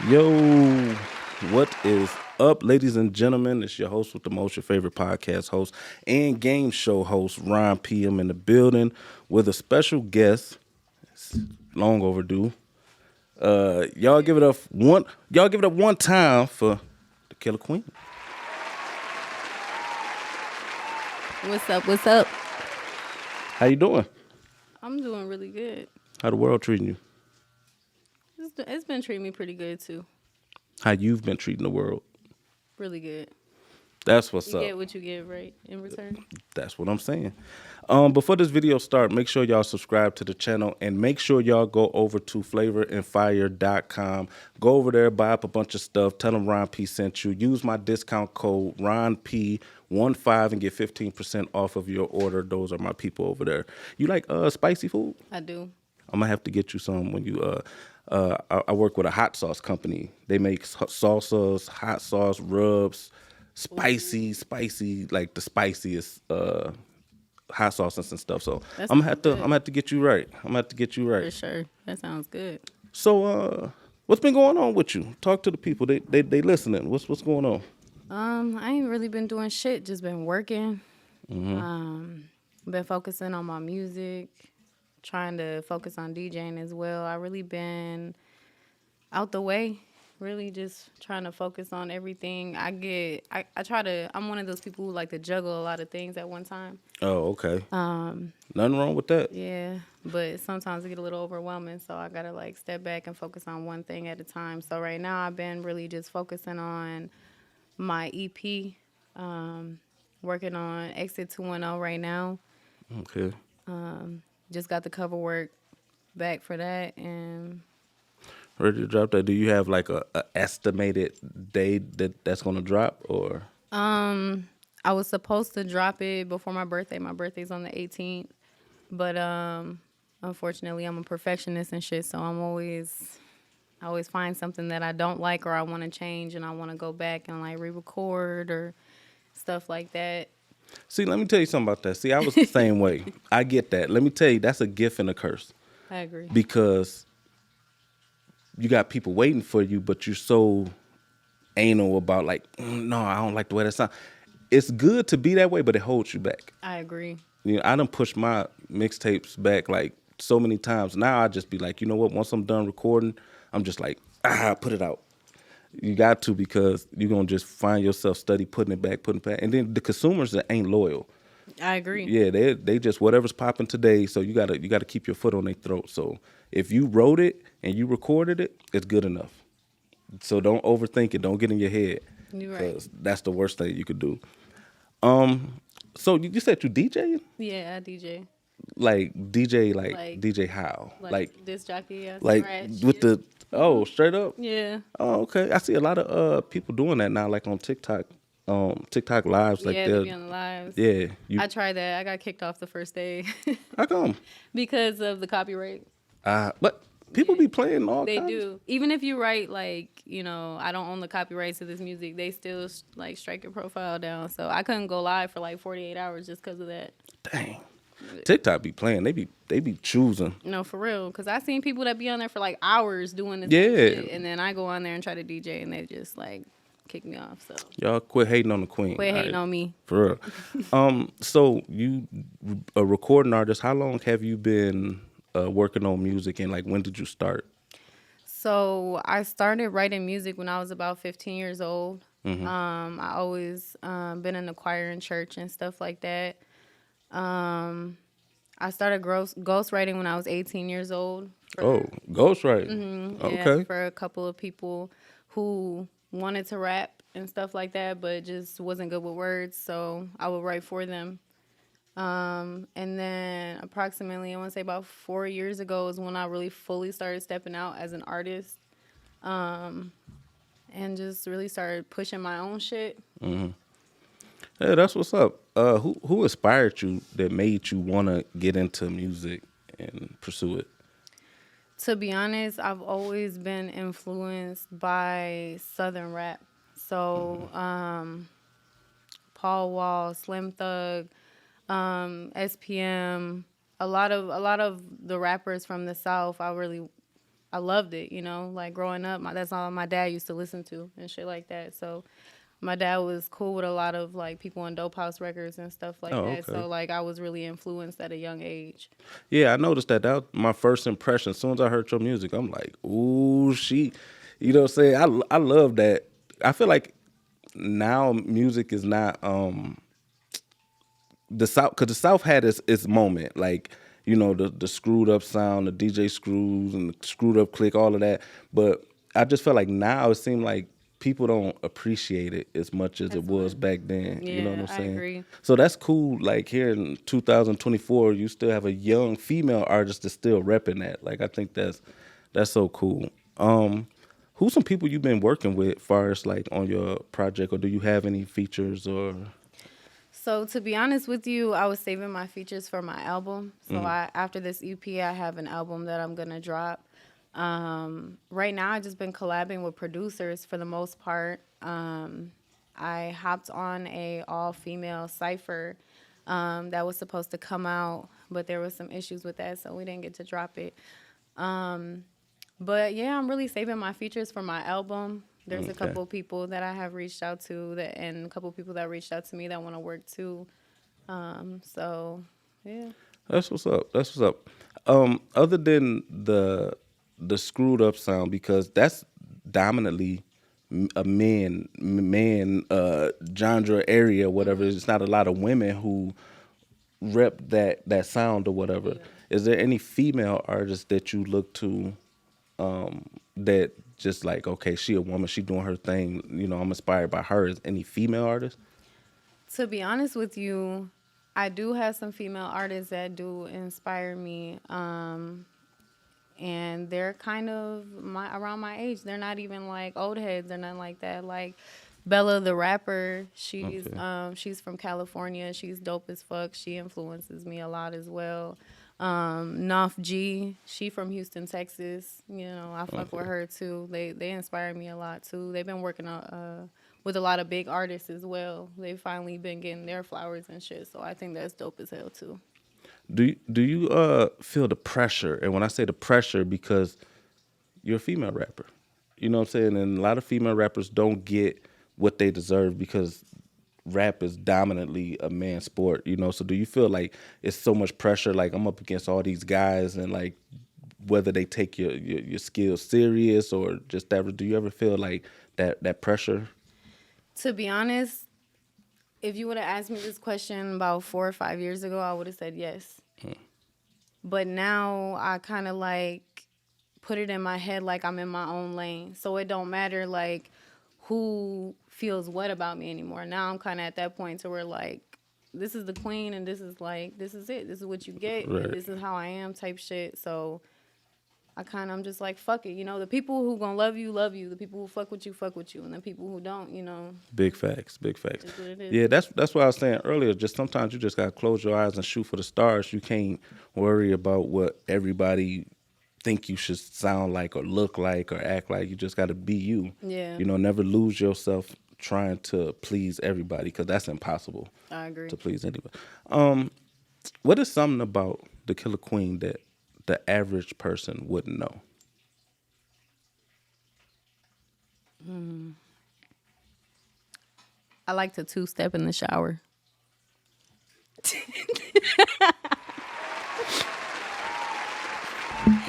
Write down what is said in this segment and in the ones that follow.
Yo, what is up, ladies and gentlemen? It's your host with the most, your favorite podcast host and game show host, Ron P. I'm in the building with a special guest. It's long overdue. Y'all give it up one. Y'all give it up one time for the Killa Queen. What's up? What's up? How you doing? I'm doing really good. How the world treating you? It's been treating me pretty good too. How you've been treating the world? Really good. That's what's You up. get what you get, right? In return. That's what I'm saying. Before this video start, make sure y'all subscribe to the channel and make sure y'all go over to flavorandfire.com. Go over there, buy up a bunch of stuff. Tell them Ron P sent you. Use my discount code RonP15 and get 15% off of your order. Those are my people over there. You like spicy food? I do. I'm gonna have to get you some when you. I work with a hot sauce company. They make salsas, hot sauce, rubs, spicy, like the spiciest hot sauces and stuff. So That I'm sounds gonna good. have to get you right. I'm gonna have to get you For right. sure. That sounds good. So what's been going on with you? Talk to the people. They listening. What's going on? I ain't really been doing shit. Just been working. Been focusing on my music. Trying to focus on DJing as well. I really been out the way. Really just trying to focus on everything. I'm one of those people who like to juggle a lot of things at one time. Oh, okay. Nothing wrong with that. Yeah, but sometimes it get a little overwhelming, so I gotta like step back and focus on one thing at a time. So right now I've been really just focusing on my EP, working on Exit 210 right now. Okay. Just got the cover work back for that, and Ready to drop that? Do you have like a estimated date that's gonna drop or? I was supposed to drop it before my birthday. My birthday's on the 18th, but unfortunately I'm a perfectionist and shit, so I always find something that I don't like or I want to change, and I want to go back and like re-record or stuff like that. See, let me tell you something about that. See, I was the same way. I get that. Let me tell you, that's a gift and a curse. I agree. Because you got people waiting for you, but you're so anal about like, no, I don't like the way that sounds. It's good to be that way, but it holds you back. I agree. You know, I done pushed my mixtapes back like so many times. Now I just be like, you know what? Once I'm done recording, I'm just like, put it out. You got to, because you're going to just find yourself study putting it back. And then the consumers that ain't loyal. I agree. Yeah, they just whatever's popping today, so you gotta keep your foot on their throat. So if you wrote it and you recorded it, it's good enough. So don't overthink it. Don't get in your head. You're right. 'Cause that's the worst thing you could do. So you said you DJ? Yeah, I DJ. Like DJ, Like- DJ how? Like disc jockey, yeah, like scratch. with the straight up? Yeah. Oh, okay. I see a lot of people doing that now, like on TikTok. TikTok lives, like Yeah, they'll they be on the lives. yeah. I tried that. I got kicked off the first day How come? because of the copyright. But people be playing all They kinds. do. Even if you write like, I don't own the copyrights to this music, they still like strike your profile down. So I couldn't go live for like 48 hours just because of that. Dang. TikTok be playing. They be choosing. No, for real. Because I seen people that be on there for like hours doing this Yeah. shit, and then I go on there and try to DJ and they just like kick me off. So Y'all quit hating on the queen. quit hating All right. on me. For real. So you a recording artist, how long have you been working on music, and like when did you start? So I started writing music when I was about 15 years old. I always been in the choir in church and stuff like that. I started ghostwriting when I was 18 years old. Ghostwriting. Yeah, Okay. for a couple of people who wanted to rap and stuff like that, but just wasn't good with words. So I would write for them. And then approximately, I want to say about 4 years ago is when I really fully started stepping out as an artist. And just really started pushing my own shit. Yeah, that's what's up. Who inspired you that made you want to get into music and pursue it? To be honest, I've always been influenced by Southern rap. So, Paul Wall, Slim Thug, SPM, a lot of the rappers from the South, I really I loved it, you know, like growing up, that's all my dad used to listen to and shit like that. So my dad was cool with a lot of like people in Dope House Records and stuff like Oh, that. okay. So like I was really influenced at a young age. Yeah, I noticed that. That was my first impression. As soon as I heard your music, I'm like, ooh, she, you know what I'm saying? I love that. I feel like now music is not the South, because the South had its moment, like, you know, the screwed up sound, the DJ screws and the screwed up click, all of that. But I just felt like now it seemed like people don't appreciate it as much as it was Excellent. back then. You know what Yeah, I'm I saying? agree. So that's cool. Like here in 2024, you still have a young female artist that's still repping that. Like I think that's so cool. Who's some people you've been working with, far as like on your project, or do you have any features or? So to be honest with you, I was saving my features for my album. So I after this EP, I have an album that I'm gonna drop. Right now, I just been collabing with producers for the most part. I hopped on a all female cipher that was supposed to come out, but there was some issues with that, so we didn't get to drop it. But yeah, I'm really saving my features for my album. There's a Okay. couple of people that I have reached out to that, and a couple of people that reached out to me that want to work too. So yeah. That's what's up. That's what's up. Other than the screwed up sound, because that's dominantly a man genre area, whatever. It's not a lot of women who rep that sound or whatever. Yeah. Is there any female artists that you look to that just like, okay, she a woman, she doing her thing, you know, I'm inspired by her? Is any female artists? To be honest with you, I do have some female artists that do inspire me. And they're kind of around my age. They're not even like old heads or nothing like that. Like Bella the rapper, Okay. she's from California. She's dope as fuck. She influences me a lot as well. Naf G, she from Houston, Texas. You know, I fuck with her too. They inspire me a lot too. They've been working with a lot of big artists as well. They've finally been getting their flowers and shit. So I think that's dope as hell too. Do you feel the pressure? And when I say the pressure, because you're a female rapper, you know what I'm saying? And a lot of female rappers don't get what they deserve because rap is dominantly a man's sport, you know? So do you feel like it's so much pressure, like I'm up against all these guys, and like whether they take your skills serious or just ever, do you ever feel like that pressure? To be honest, if you would have asked me this question about 4 or 5 years ago, I would have said yes. But now I kind of like put it in my head like I'm in my own lane. So it don't matter like who feels what about me anymore. Now I'm kind of at that point to where like this is the queen and this is like this is it. This is what you get Right. and this is how I am type shit. So I'm just like fuck it. You know, the people who gonna love you, the people who fuck with you, and the people who don't, you know, Big facts, big facts. is what it is. Yeah, that's what I was saying earlier. Just sometimes you just gotta close your eyes and shoot for the stars. You can't worry about what everybody think you should sound like or look like or act like. You just gotta be you. Yeah. You know, never lose yourself trying to please everybody, because that's impossible I agree. to please anybody. What is something about the Killa Queen that the average person wouldn't know? I like to two-step in the shower.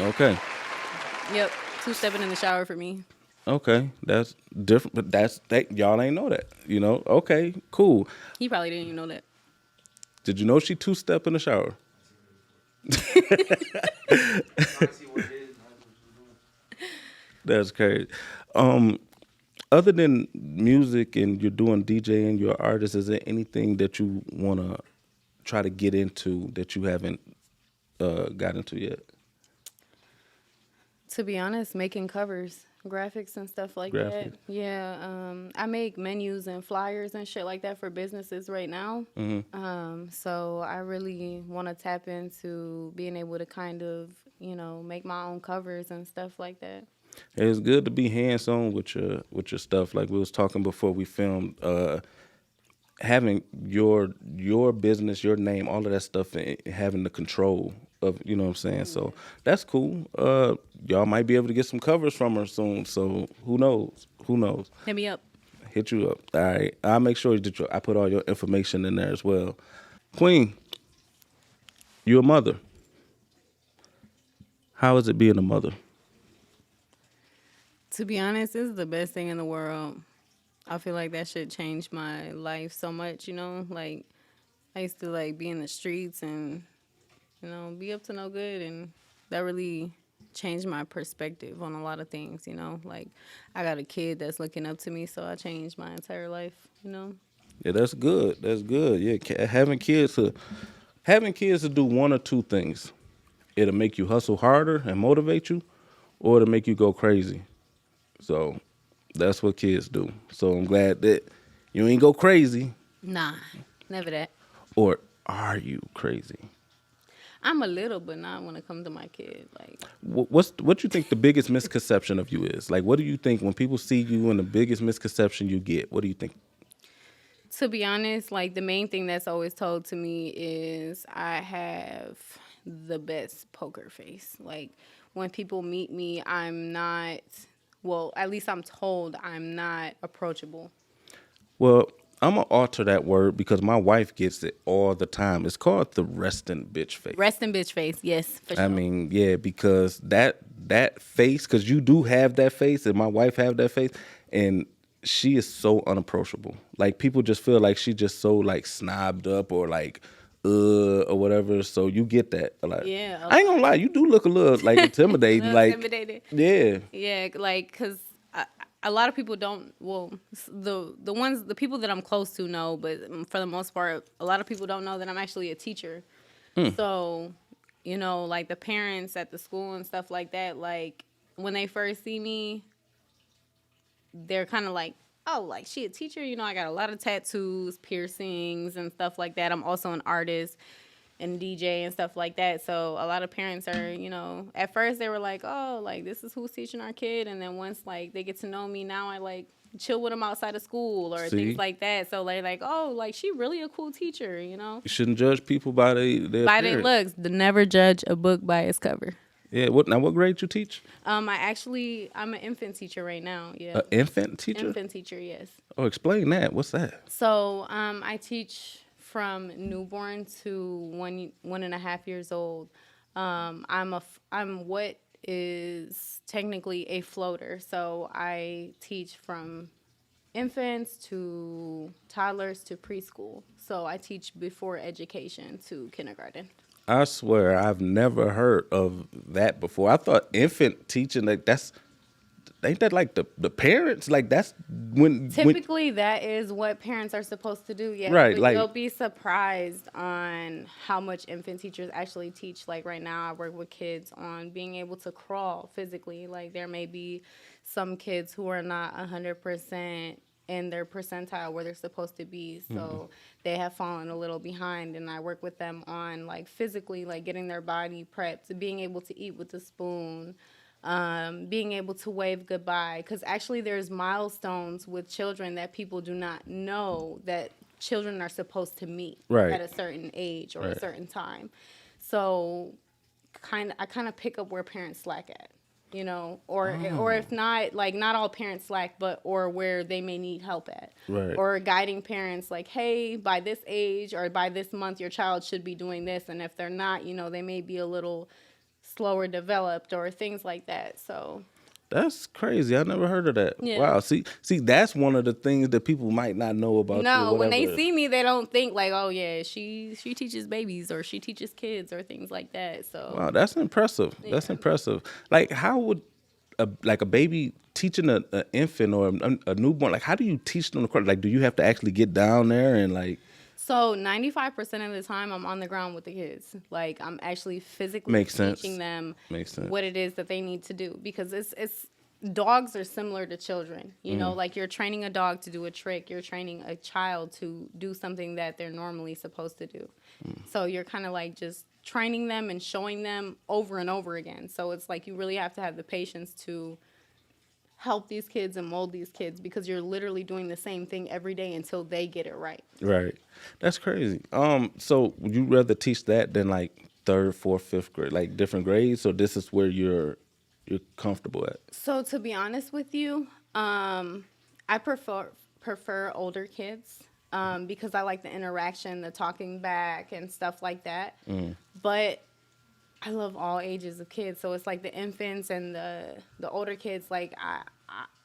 Okay. Yep, two-stepping in the shower for me. Okay, that's different, but that y'all ain't know that, you know. Okay, cool. He probably didn't even know that. Did you know she two-step in the shower? That's crazy. Other than music and you're doing DJing, you're an artist, is there anything that you want to try to get into that you haven't got into yet? To be honest, making covers, graphics and stuff like Graphic. that. Yeah, I make menus and flyers and shit like that for businesses right now. So I really want to tap into being able to kind of, you know, make my own covers and stuff like that. It's good to be hands-on with your stuff. Like we was talking before we filmed. having your business, your name, all of that stuff, and having the control of, you know what I'm saying. So that's cool. Y'all might be able to get some covers from her soon. So who knows? Who knows? Hit me up. Hit you up. All right. I'll make sure that I put all your information in there as well. Queen, you're a mother. How is it being a mother? To be honest, this is the best thing in the world. I feel like that shit changed my life so much, you know? Like, I used to, like, be in the streets and, you know, be up to no good. And that really changed my perspective on a lot of things, you know? Like, I got a kid that's looking up to me, so I changed my entire life, you know? Yeah, that's good. That's good. Yeah, having kids to do one or two things. It'll make you hustle harder and motivate you, or it'll make you go crazy. So that's what kids do. So I'm glad that you ain't go crazy, Nah, never that. or are you crazy? I'm a little, but not when it comes to my kid. Like, What you think the biggest misconception of you is? Like, what do you think when people see you and the biggest misconception you get? What do you think? to be honest, like, the main thing that's always told to me is I have the best poker face. Like, when people meet me, I'm not, well, at least I'm told I'm not approachable. Well, I'm gonna alter that word because my wife gets it all the time. It's called the resting bitch face. Resting bitch face, yes, for sure. I mean, yeah, because that face, because you do have that face, and my wife have that face, and she is so unapproachable. Like, people just feel like she just so like snobbed up or like or whatever. So you get that a lot. Yeah, I ain't gonna lie, you do look a little like intimidating. Like, intimidated. yeah, Yeah, like, because a lot of people don't, well, the people that I'm close to know, but for the most part, a lot of people don't know that I'm actually a teacher. So, you know, like, the parents at the school and stuff like that, like, when they first see me, they're kind of like, oh, like, she a teacher? You know, I got a lot of tattoos, piercings, and stuff like that. I'm also an artist and DJ and stuff like that. So a lot of parents are, you know, at first they were like, oh, like, this is who's teaching our kid. And then once, like, they get to know me, now I, like, chill with them outside of school or See? things like that. So they're like, oh, like, she really a cool teacher, you know? you shouldn't judge people by their By their appearance. looks. Never judge a book by its cover. Yeah. What grade you teach? I'm an infant teacher right now. Yeah. An infant teacher? Infant teacher, yes. Oh, explain that. What's that? So I teach from newborn to 1.5 years old. I'm what is technically a floater. So I teach from infants to toddlers to preschool. So I teach before education to kindergarten. I swear I've never heard of that before. I thought infant teaching, like, ain't that like the parents? Like, that's when Typically, that is what parents are supposed to do. Yeah, Right, but like- you'll be surprised on how much infant teachers actually teach. Like, right now, I work with kids on being able to crawl physically. Like, there may be some kids who are not 100% in their percentile where they're supposed to be, so they have fallen a little behind, and I work with them on, like, physically, like, getting their body prepped, being able to eat with a spoon, being able to wave goodbye, because actually there's milestones with children that people do not know that children are supposed to meet Right. at a certain age or a Right. certain time. So I kind of pick up where parents slack at, you know, or if not, like, not all parents slack, but or where they may need help at, Right. or guiding parents like, hey, by this age or by this month your child should be doing this, and if they're not, you know, they may be a little slower developed or things like that. So That's crazy. I never heard of that. Yeah. Wow. See, that's one of the things that people might not know about you. no, or when they whatever. see me, they don't think like, oh yeah, she teaches babies or she teaches kids or things like that. So Wow, that's impressive. That's Yeah. impressive. Like, how would a baby teaching an infant or a newborn, like, how do you teach them to crawl? Like, do you have to actually get down there and, like, So 95% of the time, I'm on the ground with the kids. Like, I'm actually physically Makes sense. teaching them Makes sense. what it is that they need to do, because it's dogs are similar to children. You know, like, you're training a dog to do a trick. You're training a child to do something that they're normally supposed to do. So you're kind of like just training them and showing them over and over again. So it's like you really have to have the patience to help these kids and mold these kids because you're literally doing the same thing every day until they get it right. Right. That's crazy. So would you rather teach that than like third, fourth, fifth grade, like different grades, or this is where you're comfortable at? So to be honest with you, I prefer older kids because I like the interaction, the talking back, and stuff like that. But I love all ages of kids, so it's like the infants and the older kids. Like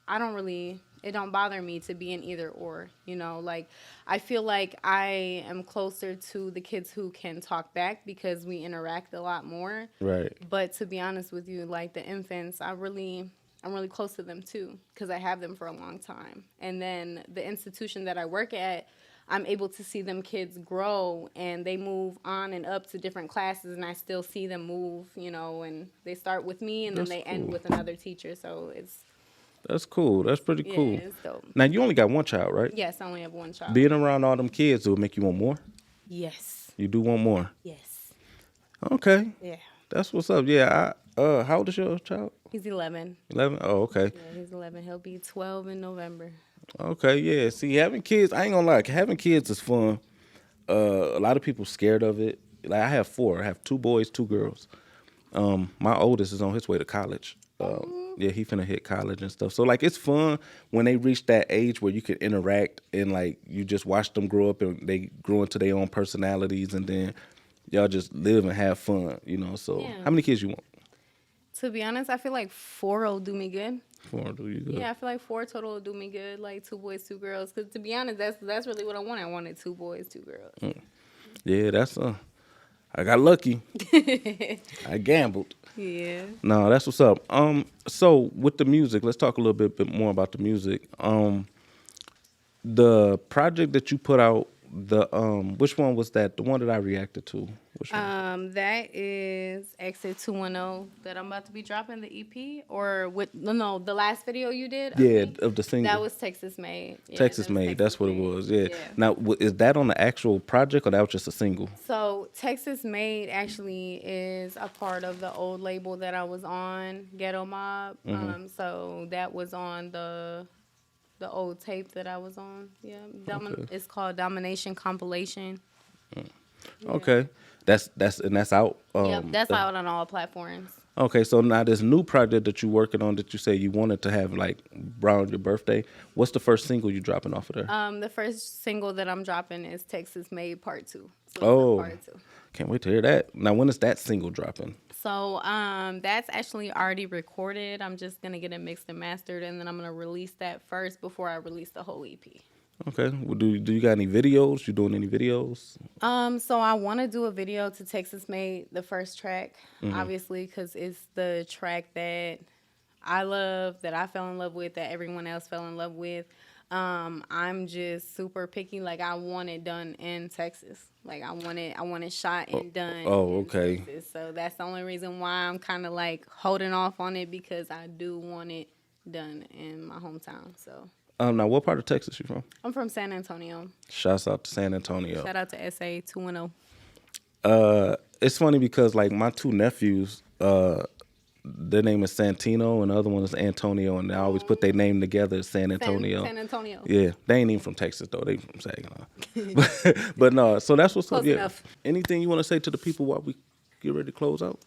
I don't really, it don't bother me to be in either or. You know, like I feel like I am closer to the kids who can talk back because we interact a lot more. Right. But to be honest with you, like the infants, I'm really close to them too because I have them for a long time. And then the institution that I work at, I'm able to see them kids grow and they move on and up to different classes, and I still see them move, you know, and they start with me and then they end with another teacher. So That's cool. That's pretty cool. yeah, it's dope. Now you only got one child, right? Yes, I only have one child. Being around all them kids, will it make you want more? Yes. You do want more? Yes. Okay. Yeah. That's what's up. Yeah. How old is your child? He's 11. 11? Oh, okay. Yeah, he's 11. He'll be 12 in November. Okay, yeah. See, having kids, I ain't gonna lie, having kids is fun. A lot of people scared of it. Like I have 4. I have 2 boys, 2 girls. My oldest is on his way to college. Yeah, he finna hit college and stuff. So like it's fun when they reach that age where you can interact and like you just watch them grow up and they grow into their own personalities, and then y'all just live and have fun, you know. So Yeah. how many kids you want? To be honest, I feel like 4 will do me good. 4 do you good? Yeah, I feel like 4 total will do me good. Like 2 boys, 2 girls. Because to be honest, that's really what I wanted. I wanted 2 boys, 2 girls. Yeah, that's I got lucky. I gambled. Yeah. No, that's what's up. So with the music, let's talk a little bit more about the music. The project that you put out, which one was that? The one that I reacted to. Which one? That is Exit 210 that I'm about to be dropping the EP, or no, the last video you did. Yeah, of the single. That was Texas Made. Yeah, Texas that was Made. That's what it was. Yeah. Yeah. Now, is that on the actual project or that was just a single? So Texas Made actually is a part of the old label that I was on, Ghetto Mob. So that was on the old tape that I was on. Yeah, It's called Domination Compilation. Yeah. Okay, that's out. Yep, that's out on all platforms. Okay, so now this new project that you're working on that you say you wanted to have like around your birthday, what's the first single you dropping off of there? The first single that I'm dropping is Texas Made Part 2. So Oh, Part 2. Can't wait to hear that. Now, when is that single dropping? So that's actually already recorded. I'm just gonna get it mixed and mastered, and then I'm gonna release that first before I release the whole EP. Okay. Well, do you got any videos? You doing any videos? So I want to do a video to Texas Made, the first track, obviously, because it's the track that I love, that I fell in love with, that everyone else fell in love with. I'm just super picky. Like I want it done in Texas. Like I want it shot and done. Oh, in okay. Texas. So that's the only reason why I'm kind of like holding off on it, because I do want it done in my hometown. So. Now, what part of Texas you from? I'm from San Antonio. Shouts out to San Antonio. Shout out to SA 210. It's funny because like my 2 nephews, their name is Santino and the other one is Antonio, and they always put their name together as San Antonio. San Antonio. Yeah, they ain't even from Texas though. They from Saginaw. but no, so that's what's up. Close Yeah. enough. Anything you want to say to the people while we get ready to close out?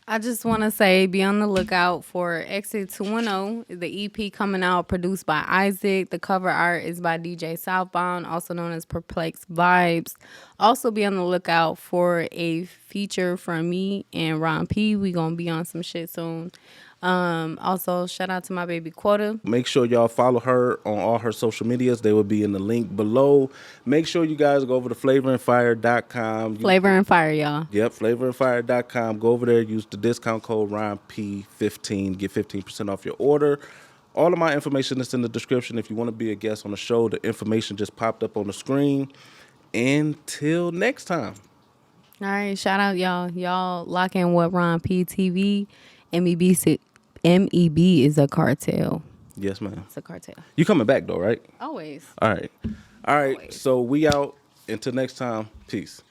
I just want to say, be on the lookout for Exit 210, the EP coming out, produced by Isaac. The cover art is by DJ Southbound, also known as Perplexed Vibes. Also be on the lookout for a feature from me and RonpTv. We gonna be on some shit soon. Also, shout out to my baby Quota. Make sure y'all follow her on all her social medias. They will be in the link below. Make sure you guys go over to flavorandfire.com. Flavor and Fire, y'all. Yep, flavorandfire.com. Go over there, use the discount code RonpTv15, get 15% off your order. All of my information is in the description. If you want to be a guest on the show, the information just popped up on the screen. Until next time. All right, shout out y'all. Y'all lock in with RonpTv. MEB is a cartel. Yes, ma'am. It's a cartel. You coming back though, right? Always. All right. All right. Always. So we out. Until next time. Peace.